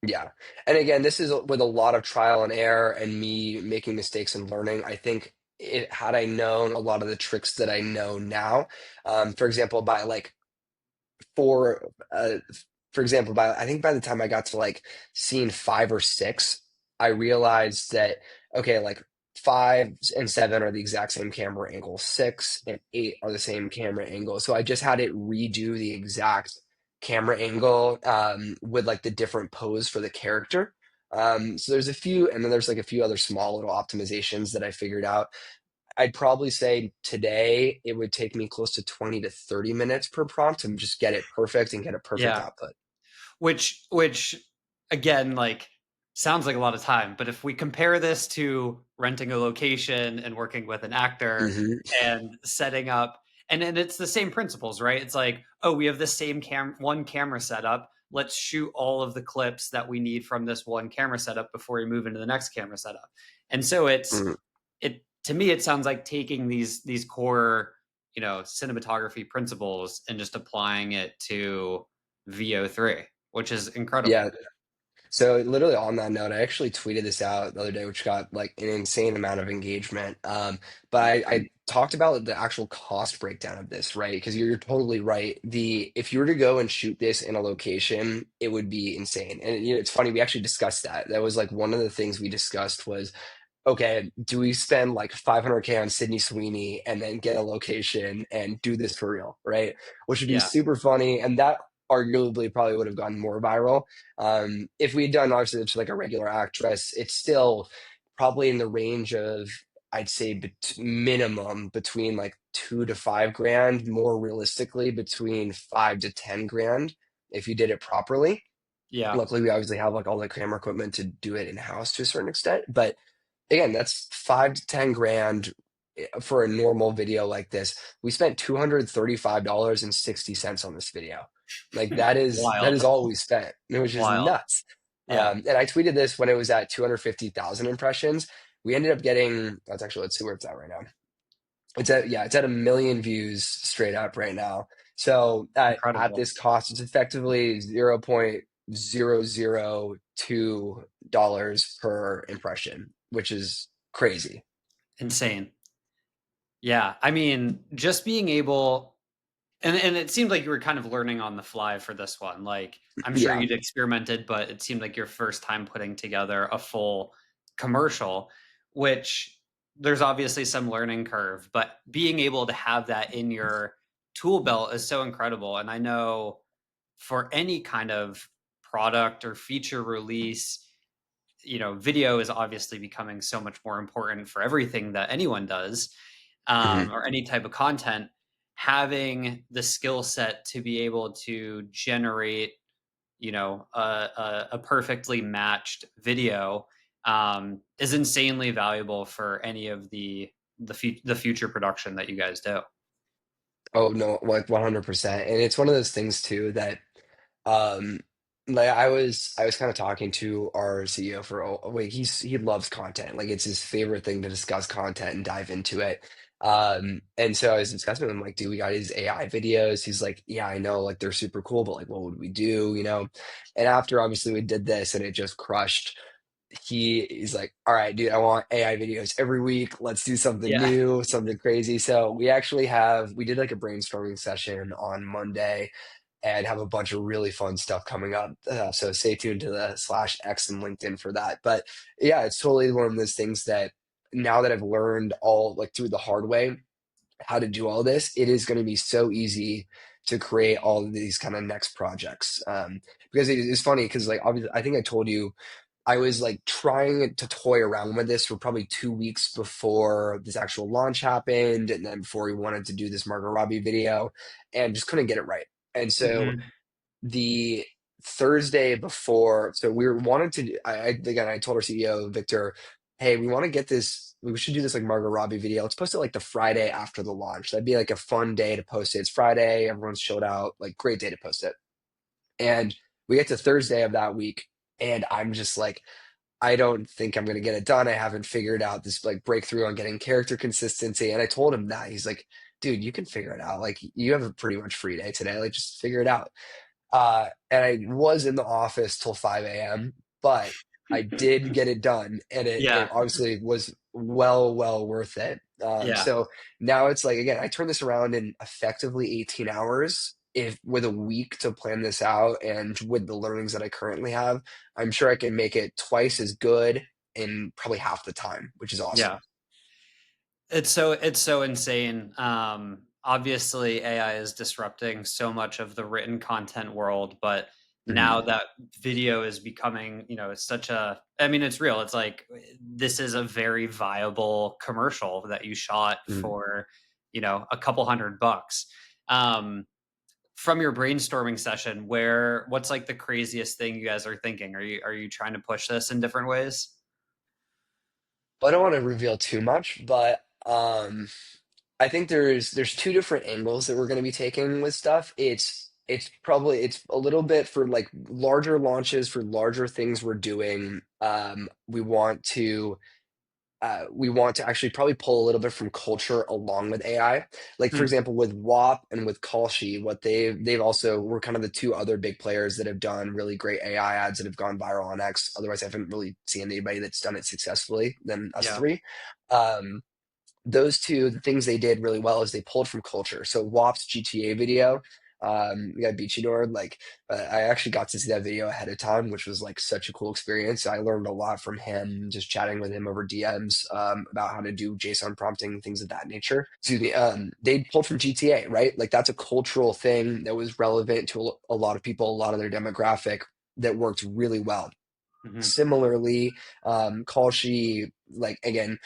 Yeah. And again, this is with a lot of trial and error and me making mistakes and learning. I think had I known a lot of the tricks that I know now, for example, by like for for example, by I think by the time I got to like scene 5 or 6, I realized that okay, like 5 and 7 are the exact same camera angle, 6 and 8 are the same camera angle. So I just had it redo the exact camera angle with like the different pose for the character. So there's a few, and then there's like a few other small little optimizations that I figured out. I'd probably say today it would take me close to 20 to 30 minutes per prompt to just get it perfect and get a perfect Yeah. output. Which again, like sounds like a lot of time, but if we compare this to renting a location and working with an actor Hmm. and setting up, and it's the same principles, right? It's like, oh, we have the same one camera setup. Let's shoot all of the clips that we need from this one camera setup before we move into the next camera setup. And so Hmm. it to me it sounds like taking these core, cinematography principles and just applying it to VO3, which is incredible. Yeah. So literally on that note, I actually tweeted this out the other day, which got like an insane amount of engagement. But I talked about the actual cost breakdown of this, right? Because you're totally right. If you were to go and shoot this in a location, it would be insane. And it's funny, we actually discussed that. That was like one of the things we discussed was okay, do we spend like 500K on Sydney Sweeney and then get a location and do this for real, right? Which would be Yeah, super funny. And that arguably probably would have gone more viral. If we had done obviously it's like a regular actress, it's still probably in the range of, I'd say minimum between like 2 to 5 grand, more realistically between 5 to 10 grand if you did it properly. yeah, Luckily, we obviously have like all the camera equipment to do it in house to a certain extent, but again, that's 5 to 10 grand for a normal video like this. We spent $235.60 on this video. Like that is wild, all we spent, which is wild. nuts. Yeah, And I tweeted this when it was at 250,000 impressions. We ended up getting, that's actually, let's see where it's at right now. It's at 1 million views straight up right now. So at incredible, this cost, it's effectively $0.002 per impression, which is crazy. insane. Yeah, I mean, just being able, and it seemed like you were kind of learning on the fly for this one. Like, I'm sure Yeah. you'd experimented, but it seemed like your first time putting together a full commercial, which there's obviously some learning curve, but being able to have that in your tool belt is so incredible. And I know for any kind of product or feature release, video is obviously becoming so much more important for everything that anyone does, Mhm. or any type of content. Having the skill set to be able to generate, a perfectly matched video, is insanely valuable for any of the future production that you guys do. Oh no, like 100%. And it's one of those things too that um like I was kind of talking to our CEO for a week. He loves content. Like it's his favorite thing to discuss content and dive into it. And so I was discussing with him like, dude, we got these AI videos. He's like, yeah, I know, like they're super cool, but like what would we do, you know? And after obviously we did this and it just crushed, he's like, all right, dude, I want AI videos every week. Let's do something Yeah. new, something crazy. So we did like a brainstorming session on Monday and have a bunch of really fun stuff coming up. So stay tuned to the slash X and LinkedIn for that. But yeah, it's totally one of those things that now that I've learned all like through the hard way how to do all this, it is going to be so easy to create all of these kind of next projects. Because it's funny because like obviously I think I told you I was like trying to toy around with this for probably 2 weeks before this actual launch happened, and then before we wanted to do this Margot Robbie video, and just couldn't get it right. And so Mhm. the Thursday before, so we were wanted to. Again, I told our CEO Victor, "Hey, we want to get this. We should do this like Margot Robbie video. Let's post it like the Friday after the launch. That'd be like a fun day to post it. It's Friday, everyone's chilled out. Like great day to post it." And we get to Thursday of that week, and I'm just like, I don't think I'm going to get it done. I haven't figured out this like breakthrough on getting character consistency. And I told him that. He's like, dude, you can figure it out. Like, you have a pretty much free day today. Like, just figure it out. And I was in the office till 5 a.m., but I did get it done. And it Yeah. obviously was well worth it. Yeah. So now it's like, again, I turned this around in effectively 18 hours. If with a week to plan this out and with the learnings that I currently have, I'm sure I can make it twice as good in probably half the time, which is Yeah. awesome. It's so insane. Obviously, AI is disrupting so much of the written content world, but Mhm. now that video is becoming, it's such a. I mean, it's real. It's like this is a very viable commercial that you shot Mhm. for, a couple $100. Um, from your brainstorming session, what's like the craziest thing you guys are thinking? Are you trying to push this in different ways? I don't want to reveal too much, but I think there's two different angles that we're going to be taking with stuff. It's a little bit for like larger launches for larger things we're doing. We want to actually probably pull a little bit from culture along with AI. Like for Hmm. example, with WAP and with Kalshi, what they've also were kind of the two other big players that have done really great AI ads that have gone viral on X. Otherwise, I haven't really seen anybody that's done it successfully than us Yeah. three. Um, those two, the things they did really well is they pulled from culture. So WAP's GTA video, we got Beachy Nord. Like, I actually got to see that video ahead of time, which was like such a cool experience. I learned a lot from him, just chatting with him over DMs about how to do JSON prompting, things of that nature. Excuse me. They pulled from GTA, right? Like that's a cultural thing that was relevant to a lot of people, a lot of their demographic that worked really well. Hmm. Similarly, Kalshi, like again,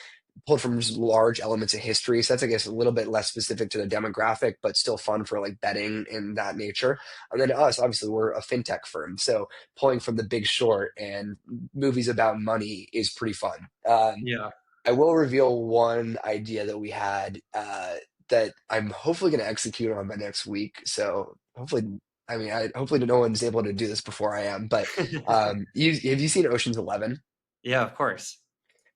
pulled from just large elements of history. So that's, I guess, a little bit less specific to the demographic, but still fun for like betting in that nature. And then us, obviously, we're a fintech firm. So pulling from The Big Short and movies about money is pretty fun. Yeah. I will reveal one idea that we had that I'm hopefully going to execute on by next week. So hopefully, I mean, hopefully no one's able to do this before I am. But have you seen Ocean's 11? Yeah, of course.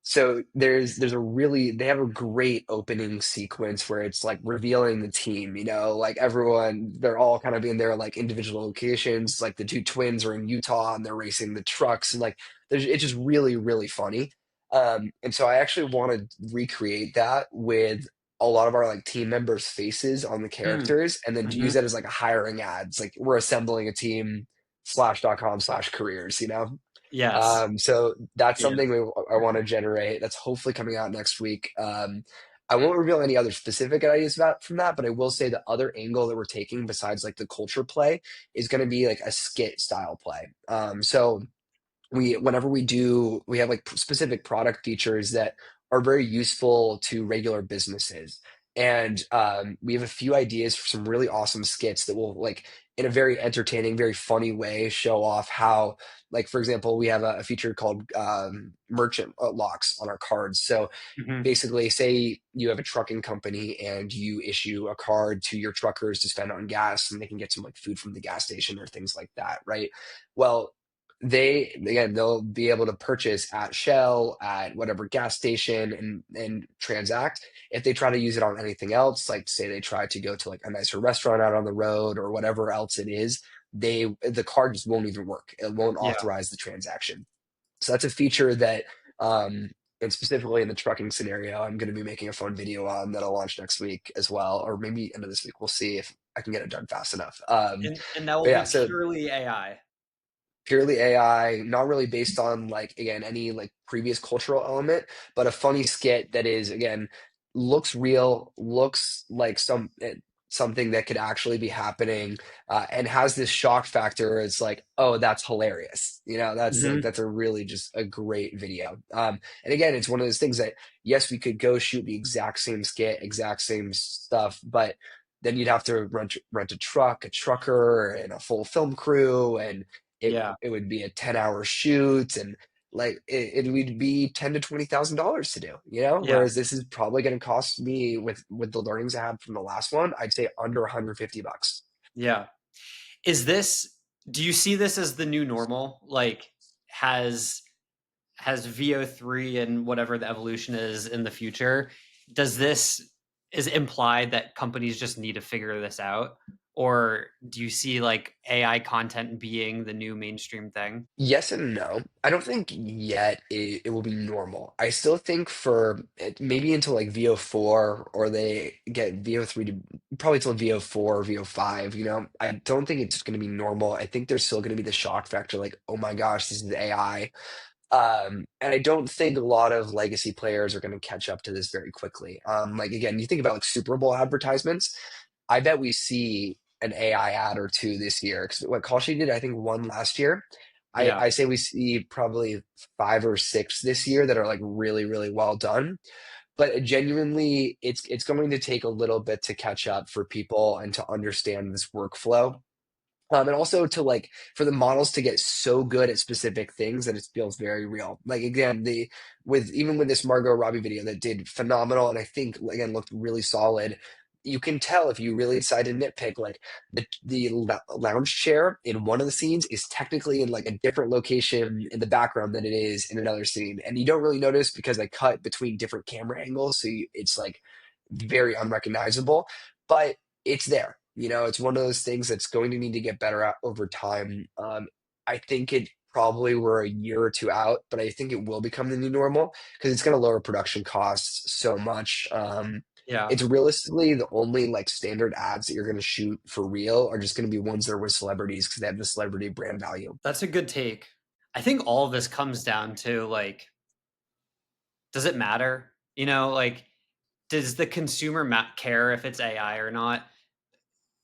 So there's a really they have a great opening sequence where it's like revealing the team, like everyone they're all kind of in their like individual locations. Like the two twins are in Utah and they're racing the trucks and like it's just really funny. And so I actually want to recreate that with a lot of our like team members' faces on the Mm. characters and then use Mhm. that as like a hiring ads. Like we're assembling a team slash.com/careers. Yes. So that's Yeah. something I want to generate. That's hopefully coming out next week. I won't reveal any other specific ideas about from that, but I will say the other angle that we're taking besides like the culture play is going to be like a skit style play. So whenever we have like specific product features that are very useful to regular businesses, and we have a few ideas for some really awesome skits that will like in a very entertaining, very funny way show off how, like for example, we have a feature called merchant locks on our cards. So Hmm. basically, say you have a trucking company and you issue a card to your truckers to spend on gas and they can get some like food from the gas station or things like that, right? Well, they'll be able to purchase at Shell, at whatever gas station, and transact. If they try to use it on anything else, like say they try to go to like a nicer restaurant out on the road or whatever else it is, the card just won't even work. It won't Yeah. authorize the transaction. So that's a feature that, um, and specifically in the trucking scenario, I'm going to be making a fun video on that'll launch next week as well, or maybe end of this week. We'll see if I can get it done fast enough. And that But will yeah, be so purely AI. purely AI, not really based on like again any like previous cultural element, but a funny skit that is again looks real, looks like something that could actually be happening, and has this shock factor. It's like, oh, that's hilarious. Hmm. That's a really just a great video. And again, it's one of those things that yes, we could go shoot the exact same skit, exact same stuff, but then you'd have to rent a truck, a trucker, and a full film crew, and Yeah. it would be a 10-hour shoot, and like it would be $10,000 to $20,000 to do, Yeah. whereas this is probably going to cost me with the learnings I had from the last one, I'd say under 150 bucks. Yeah. Is this, do you see this as the new normal? Like, has has VO3 and whatever the evolution is in the future, does this is implied that companies just need to figure this out? Or do you see like AI content being the new mainstream thing? Yes and no. I don't think yet it will be normal. I still think for maybe until like VO4 or they get VO3 to probably till VO4, VO5, I don't think it's going to be normal. I think there's still going to be the shock factor like, oh my gosh, this is AI. And I don't think a lot of legacy players are going to catch up to this very quickly. Like again, you think about like Super Bowl advertisements. I bet we see an AI ad or two this year. Because what Kalshi did, I think one last year. Yeah. I say we see probably five or six this year that are like really, really well done. But genuinely, it's going to take a little bit to catch up for people and to understand this workflow, and also to like for the models to get so good at specific things that it feels very real. Like again, the with even with this Margot Robbie video that did phenomenal, and I think again looked really solid. You can tell if you really decide to nitpick, like the lounge chair in one of the scenes is technically in like a different location in the background than it is in another scene, and you don't really notice because they cut between different camera angles, so it's like very unrecognizable, but it's there. It's one of those things that's going to need to get better at over time. I think it probably we're a year or two out, but I think it will become the new normal because it's going to lower production costs so much. Yeah. It's realistically the only like standard ads that you're going to shoot for real are just going to be ones that are with celebrities because they have the celebrity brand value. That's a good take. I think all of this comes down to like, does it matter? Like, does the consumer care if it's AI or not?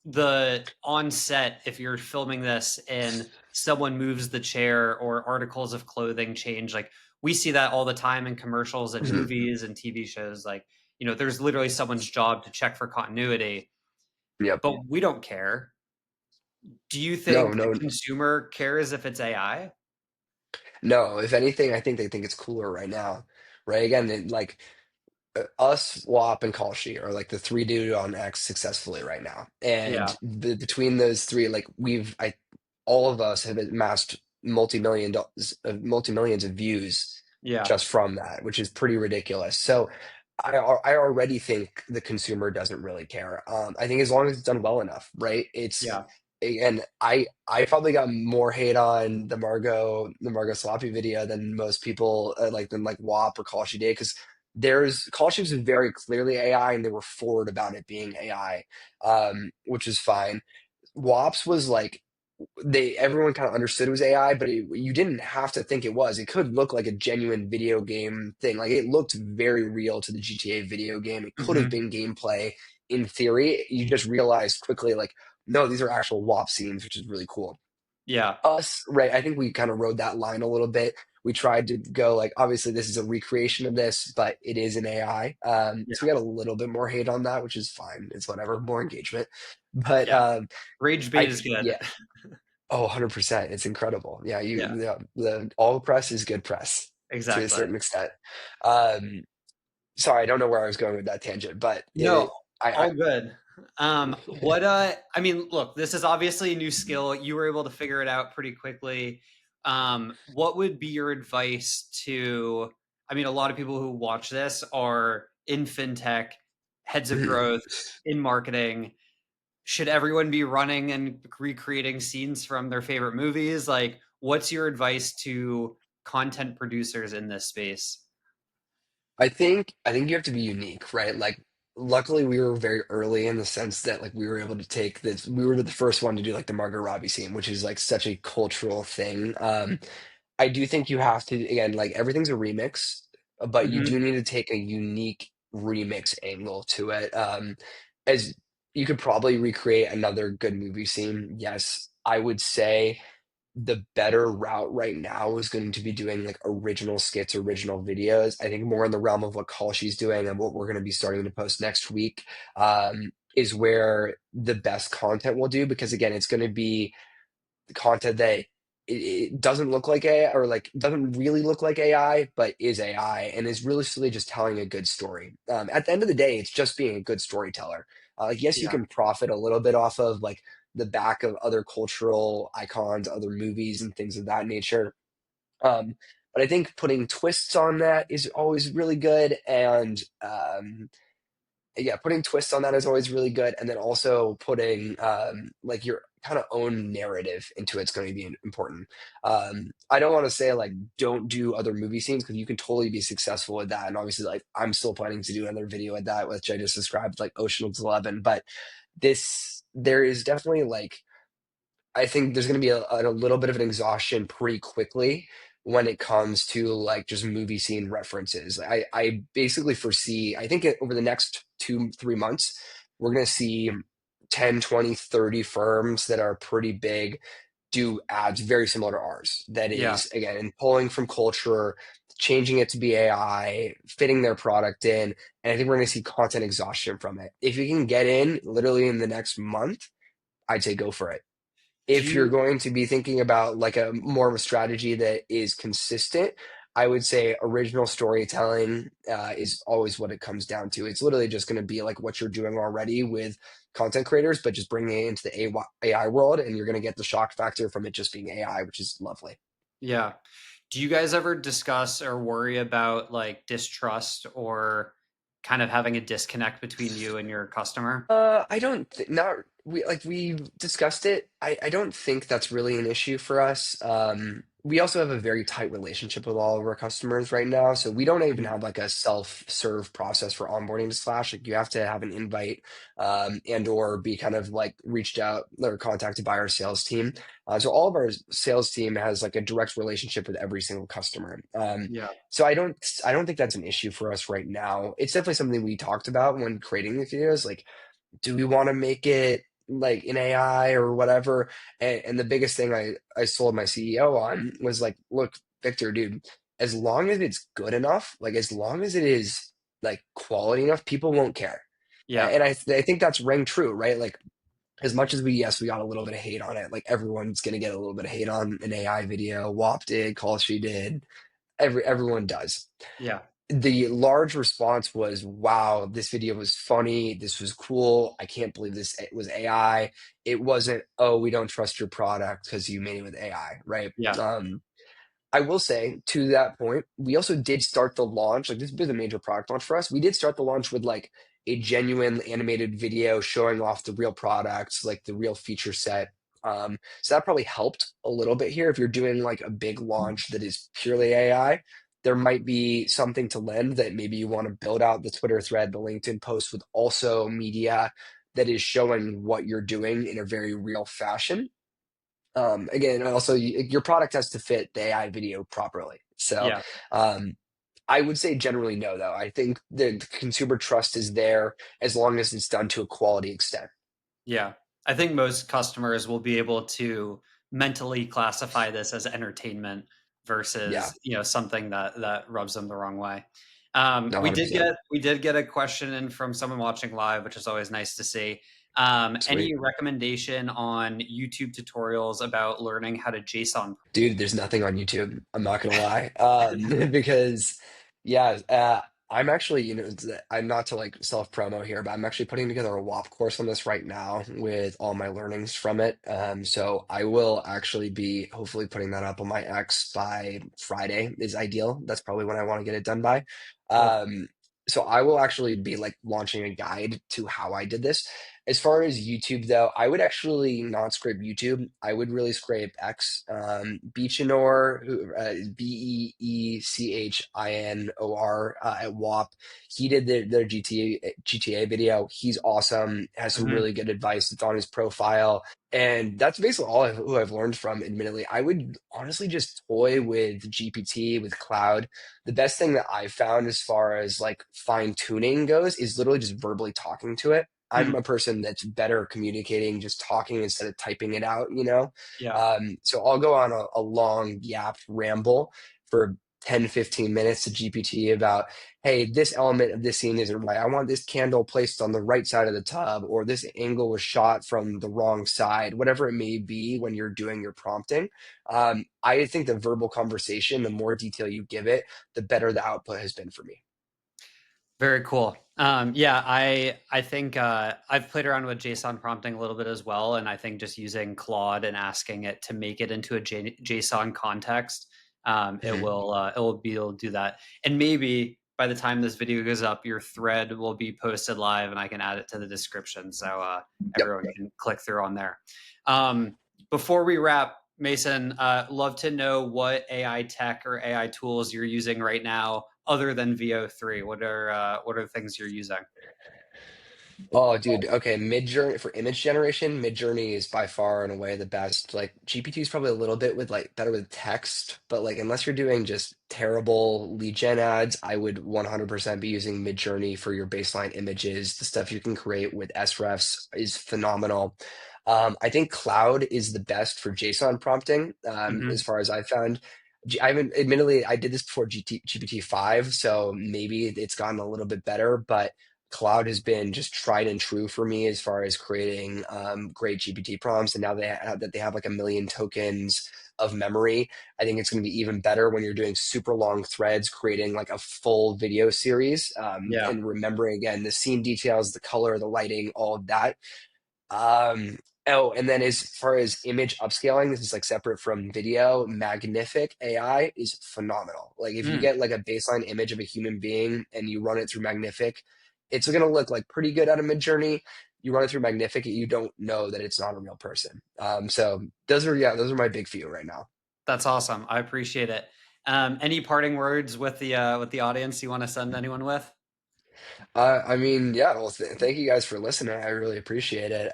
The on set, if you're filming this and someone moves the chair or articles of clothing change, like we see that all the time in commercials and Mhm. movies and TV shows. Like, there's literally someone's job to check for continuity, Yep. but we don't care. Do you No, think the no, consumer cares if it's AI? no. If anything, I think they think it's cooler right now, right? Again, like us, WAP, and Kalshi are like the three dude on X successfully right now. Yeah, And between those three, like all of us have amassed multi-millions of views yeah, just from that, which is pretty ridiculous. So I already think the consumer doesn't really care. I think as long as it's done well enough, right? yeah, And I probably got more hate on the Margot Sloppy video than most people, than like WAP or Kalshi did, because there's Call Sheets is very clearly AI, and they were forward about it being AI, which is fine. WAPs was like they everyone kind of understood it was AI, but you didn't have to think it was. It could look like a genuine video game thing. Like it looked very real to the GTA video game. It could have Hmm. been gameplay in theory. You just realized quickly, like, no, these are actual WAP scenes, which is really cool. Yeah. Us, right? I think we kind of rode that line a little bit. We tried to go like, obviously, this is a recreation of this, but it is an AI. So Yeah. we got a little bit more hate on that, which is fine. It's whatever, more engagement. But Yeah. Rage bait is yeah, good. oh, 100%. It's incredible. Yeah, Yeah. the all press is good press to a Exactly. certain extent. Um, Sorry, I don't know where I was going with that tangent, but No, I all good. I mean, look, this is obviously a new skill. You were able to figure it out pretty quickly. What would be your advice to, I mean, a lot of people who watch this are in fintech, heads of growth, in marketing. Should everyone be running and recreating scenes from their favorite movies? Like, what's your advice to content producers in this space? I think you have to be unique, right? Like, luckily we were very early in the sense that like we were able to take this. We were the first one to do like the Margot Robbie scene, which is like such a cultural thing. I do think you have to, again, like everything's a remix, but you Hmm. do need to take a unique remix angle to it. As you could probably recreate another good movie scene. Yes, I would say the better route right now is going to be doing like original skits, original videos. I think more in the realm of what Kalshi's doing and what we're going to be starting to post next week, is where the best content will do, because again, it's going to be content that it doesn't look like AI, or like doesn't really look like AI, but is AI and is really just telling a good story. At the end of the day, it's just being a good storyteller. Like, yes, you Yeah. can profit a little bit off of like the back of other cultural icons, other movies, and things of that nature. Um, but I think putting twists on that is always really good, and yeah, putting twists on that is always really good, and then also putting like your kind of own narrative into it's going to be important. I don't want to say like don't do other movie scenes, because you can totally be successful with that, and obviously like I'm still planning to do another video with that, which I just described, like Ocean's 11. But there is definitely like, I think there's going to be a little bit of an exhaustion pretty quickly when it comes to like just movie scene references. I basically foresee, I think over the next 2, 3 months, we're going to see 10, 20, 30 firms that are pretty big do ads very similar to ours. That Yeah. is, again, pulling from culture, changing it to be AI, fitting their product in. And I think we're going to see content exhaustion from it. If you can get in literally in the next month, I'd say go for it. Do If you're you, going to be thinking about like a more of a strategy that is consistent, I would say original storytelling is always what it comes down to. It's literally just going to be like what you're doing already with content creators, but just bringing it into the AI world, and you're going to get the shock factor from it just being AI, which is lovely. yeah. Do you guys ever discuss or worry about like distrust or kind of having a disconnect between you and your customer? I don't not we discussed it. I don't think that's really an issue for us. We also have a very tight relationship with all of our customers right now, so we don't even Mhm. have like a self-serve process for onboarding to Slash. Like you have to have an invite, and or be kind of like reached out or contacted by our sales team. So all of our sales team has like a direct relationship with every single customer. Yeah. So I don't think that's an issue for us right now. It's definitely something we talked about when creating the videos. Like, do we want to make it like an AI or whatever? And the biggest thing I sold my CEO on was like, look, Victor, dude, as long as it's good enough, like as long as it is like quality enough, people won't care. Yeah. And I think that's rang true, right? Like, as much as we got a little bit of hate on it. Like everyone's gonna get a little bit of hate on an AI video. WAP did, Call She did, everyone does. Yeah. The large response was, wow, this video was funny, this was cool, I can't believe this was AI. It wasn't, oh, we don't trust your product because you made it with AI, right? Yeah. I will say, to that point, we also did start the launch. Like, this has been a major product launch for us. We did start the launch with like a genuine animated video showing off the real products, like the real feature set. So that probably helped a little bit here. If you're doing like a big launch that is purely AI, there might be something to lend that maybe you want to build out the Twitter thread, the LinkedIn post with also media that is showing what you're doing in a very real fashion. Again, also your product has to fit the AI video properly. So Yeah. um, I would say generally no, though. I think the consumer trust is there as long as it's done to a quality extent. Yeah. I think most customers will be able to mentally classify this as entertainment Yeah, versus, something that rubs them the wrong way. no, We 100%. did get a question in from someone watching live, which is always nice to see. Any Sweet. recommendation on YouTube tutorials about learning how to JSON? Dude, there's nothing on YouTube. I'm not gonna lie. Because yeah, I'm actually, I'm not to like self promo here, but I'm actually putting together a WAP course on this right now with all my learnings from it. So I will actually be hopefully putting that up on my X by Friday is ideal. That's probably when I want to get it done by. Cool. Um, so I will actually be like launching a guide to how I did this. As far as YouTube, though, I would actually not scrape YouTube. I would really scrape X. Beechinor, Beechinor at WAP. He did their GTA video. He's awesome. Has some Mhm. really good advice. It's on his profile. And that's basically who I've learned from, admittedly. I would honestly just toy with GPT, with Cloud. The best thing that I've found as far as like fine tuning goes is literally just verbally talking to it. I'm Mm. a person that's better communicating, just talking instead of typing it out, you know? Yeah. So I'll go on a long yap ramble for 10, 15 minutes to GPT about, hey, this element of this scene isn't right. I want this candle placed on the right side of the tub, or this angle was shot from the wrong side, whatever it may be when you're doing your prompting. I think the verbal conversation, the more detail you give it, the better the output has been for me. Very cool. Yeah, I think I've played around with JSON prompting a little bit as well, and I think just using Claude and asking it to make it into a JSON context, Mhm. it will be able to do that. And maybe by the time this video goes up, your thread will be posted live, and I can add it to the description so Yep. everyone can click through on there. Um, Before we wrap, Mason, love to know what AI tech or AI tools you're using right now other than VO3. What are the things you're using? Oh, dude. Okay. Midjourney for image generation, Midjourney is by far and away the best. Like GPT is probably a little bit with like better with text, but like unless you're doing just terrible lead gen ads, I would 100% be using Midjourney for your baseline images. The stuff you can create with SREFs is phenomenal. I think Cloud is the best for JSON prompting, Hmm. as far as I found. I haven't, admittedly, I did this before GPT-5, so maybe it's gotten a little bit better, but Cloud has been just tried and true for me as far as creating great GPT prompts. And now they have like a million tokens of memory. I think it's going to be even better when you're doing super long threads, creating like a full video series, Yeah. and remembering again the scene details, the color, the lighting, all of that. Um, oh, and then as far as image upscaling, this is like separate from video. Magnific AI is phenomenal. Like if you Mm, get like a baseline image of a human being and you run it through Magnific, it's gonna look like pretty good out of Midjourney. You run it through Magnific, you don't know that it's not a real person. So those are my big few right now. that's awesome. I appreciate it. Any parting words with the audience you want to send anyone with? I mean, yeah, well, thank you guys for listening. I really appreciate it.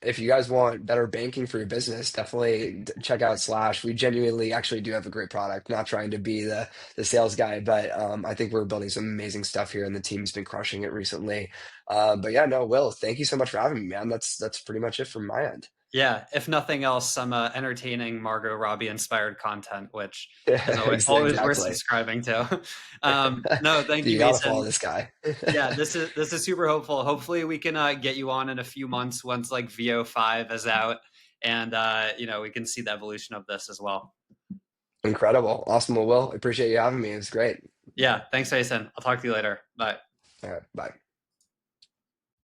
If you guys want better banking for your business, definitely check out Slash. We genuinely actually do have a great product. Not trying to be the sales guy, but I think we're building some amazing stuff here, and the team's been crushing it recently. But yeah, no, Will, thank you so much for having me, man. That's pretty much it from my end. Yeah, if nothing else, some entertaining Margot Robbie inspired content, which is always worth Exactly. subscribing to. No, thank Dude, you, you gotta follow Mason. this guy. Yeah, this is super hopeful. Hopefully, we can get you on in a few months once like VO5 is out, and we can see the evolution of this as well. Incredible. Awesome. Well, Will, I appreciate you having me. It was great. Yeah, thanks, Mason. I'll talk to you later. Bye. All right, bye.